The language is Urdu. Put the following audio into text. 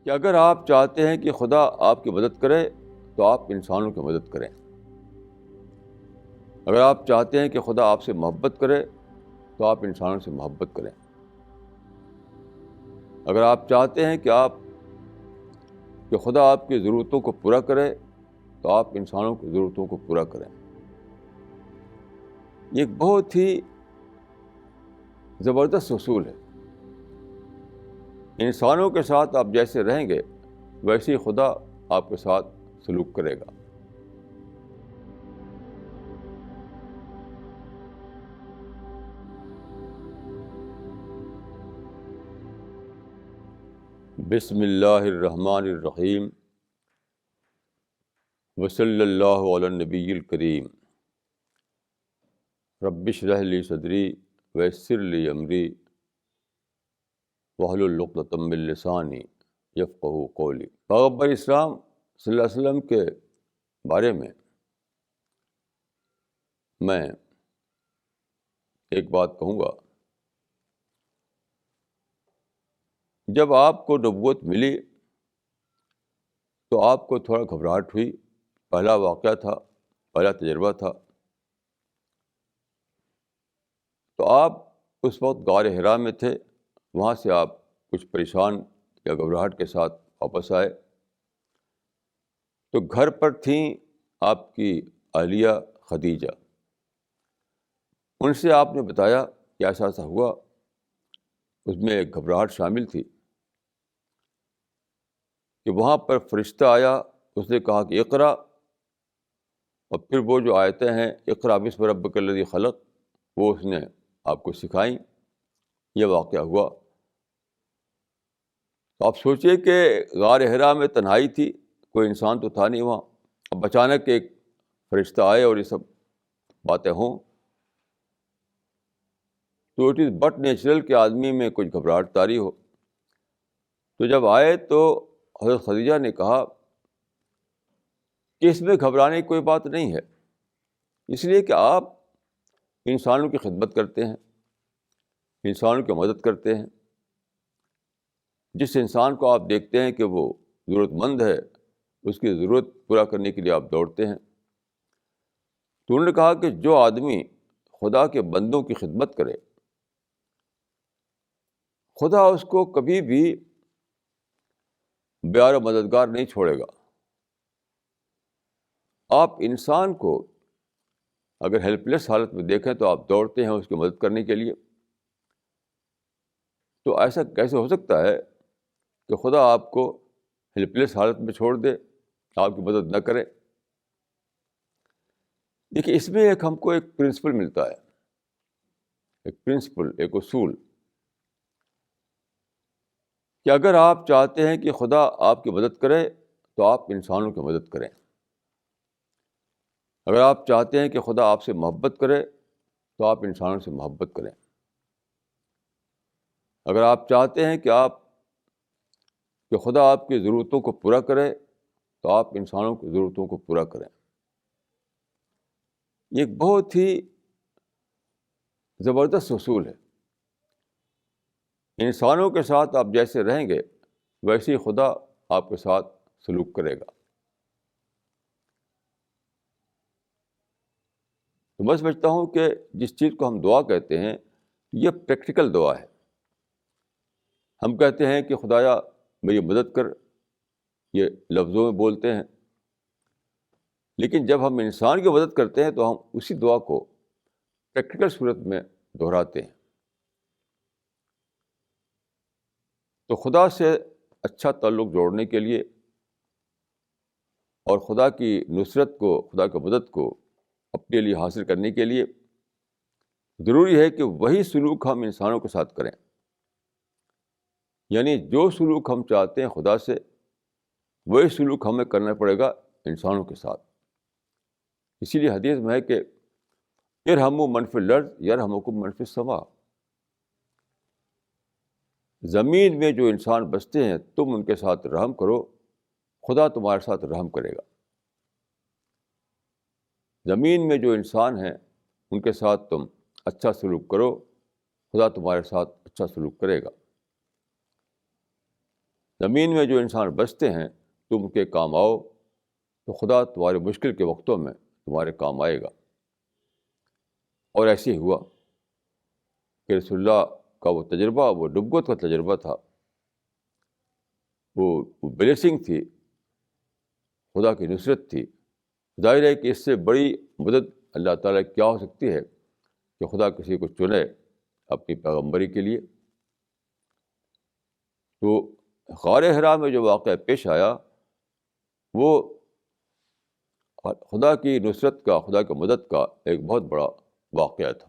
کہ اگر آپ چاہتے ہیں کہ خدا آپ کی مدد کرے تو آپ انسانوں کی مدد کریں. اگر آپ چاہتے ہیں کہ خدا آپ سے محبت کرے تو آپ انسانوں سے محبت کریں. اگر آپ چاہتے ہیں کہ خدا آپ کی ضرورتوں کو پورا کرے تو آپ انسانوں کی ضرورتوں کو پورا کریں. یہ ایک بہت ہی زبردست اصول ہے. انسانوں کے ساتھ آپ جیسے رہیں گے ویسے ہی خدا آپ کے ساتھ سلوک کرے گا. بسم اللہ الرحمن الرحیم وصلی اللہ علی النبی الکریم. رب اشرح لی صدری ویسر لی امری واحلل عقدۃ من لسانی یفقہوا قولی. پیغمبر اسلام صلی اللہ علیہ وسلم کے بارے میں میں ایک بات کہوں گا. جب آپ کو نبوت ملی تو آپ کو تھوڑا گھبراہٹ ہوئی. پہلا واقعہ تھا، پہلا تجربہ تھا. تو آپ اس وقت غار حرا میں تھے. وہاں سے آپ کچھ پریشان یا گھبراہٹ کے ساتھ واپس آئے تو گھر پر تھیں آپ کی اہلیہ خدیجہ. ان سے آپ نے بتایا کہ ایسا ایسا ہوا. اس میں ایک گھبراہٹ شامل تھی کہ وہاں پر فرشتہ آیا. اس نے کہا کہ اقرا، اور پھر وہ جو آیتیں ہیں اقرا بسم ربک الذی خلق وہ اس نے آپ کو سکھائیں. یہ واقعہ ہوا. تو آپ سوچئے کہ غار حرا میں تنہائی تھی، کوئی انسان تو تھا نہیں وہاں. اب اچانک ایک فرشتہ آئے اور یہ سب باتیں ہوں تو اٹ از بٹ نیچرل کہ آدمی میں کچھ گھبراہٹ طاری ہو. تو جب آئے تو حضرت خدیجہ نے کہا کہ اس میں گھبرانے کی کوئی بات نہیں ہے، اس لیے کہ آپ انسانوں کی خدمت کرتے ہیں، انسانوں کی مدد کرتے ہیں. جس انسان کو آپ دیکھتے ہیں کہ وہ ضرورت مند ہے اس کی ضرورت پورا کرنے کے لیے آپ دوڑتے ہیں. تو انہوں نے کہا کہ جو آدمی خدا کے بندوں کی خدمت کرے خدا اس کو کبھی بھی بیار و مددگار نہیں چھوڑے گا. آپ انسان کو اگر ہیلپ لیس حالت میں دیکھیں تو آپ دوڑتے ہیں اس کی مدد کرنے کے لیے. تو ایسا کیسے ہو سکتا ہے کہ خدا آپ کو ہیلپ لیس حالت میں چھوڑ دے، آپ کی مدد نہ کرے؟ دیکھیے اس میں ہم کو ایک پرنسپل ملتا ہے، ایک پرنسپل، ایک اصول کہ اگر آپ چاہتے ہیں کہ خدا آپ کی مدد کرے تو آپ انسانوں کی مدد کریں. اگر آپ چاہتے ہیں کہ خدا آپ سے محبت کرے تو آپ انسانوں سے محبت کریں. اگر آپ چاہتے ہیں کہ خدا آپ کی ضرورتوں کو پورا کرے تو آپ انسانوں کی ضرورتوں کو پورا کریں. یہ ایک بہت ہی زبردست اصول ہے. انسانوں کے ساتھ آپ جیسے رہیں گے ویسے ہی خدا آپ کے ساتھ سلوک کرے گا. تو میں سمجھتا ہوں کہ جس چیز کو ہم دعا کہتے ہیں یہ پریکٹیکل دعا ہے. ہم کہتے ہیں کہ خدایا میری مدد کر، یہ لفظوں میں بولتے ہیں، لیکن جب ہم انسان کی مدد کرتے ہیں تو ہم اسی دعا کو پریکٹیکل صورت میں دہراتے ہیں. تو خدا سے اچھا تعلق جوڑنے کے لیے اور خدا کی نصرت کو، خدا کی مدد کو اپنے لیے حاصل کرنے کے لیے ضروری ہے کہ وہی سلوک ہم انسانوں کے ساتھ کریں. یعنی جو سلوک ہم چاہتے ہیں خدا سے وہی سلوک ہمیں کرنا پڑے گا انسانوں کے ساتھ. اسی لیے حدیث میں ہے کہ ارحموا من فی الارض یرحمکم من فی السماء. زمین میں جو انسان بستے ہیں تم ان کے ساتھ رحم کرو، خدا تمہارے ساتھ رحم کرے گا. زمین میں جو انسان ہیں ان کے ساتھ تم اچھا سلوک کرو، خدا تمہارے ساتھ اچھا سلوک کرے گا. زمین میں جو انسان بستے ہیں تم ان کے کام آؤ تو خدا تمہارے مشکل کے وقتوں میں تمہارے کام آئے گا. اور ایسے ہی ہوا کہ رسول اللہ کا وہ تجربہ، وہ نبوت کا تجربہ تھا، وہ بلیسنگ تھی، خدا کی نصرت تھی. ظاہر ہے کہ اس سے بڑی مدد اللہ تعالیٰ کی کیا ہو سکتی ہے کہ خدا کسی کو چنے اپنی پیغمبری کے لیے. تو غار حرا میں جو واقعہ پیش آیا وہ خدا کی نصرت کا، خدا کی مدد کا ایک بہت بڑا واقعہ تھا.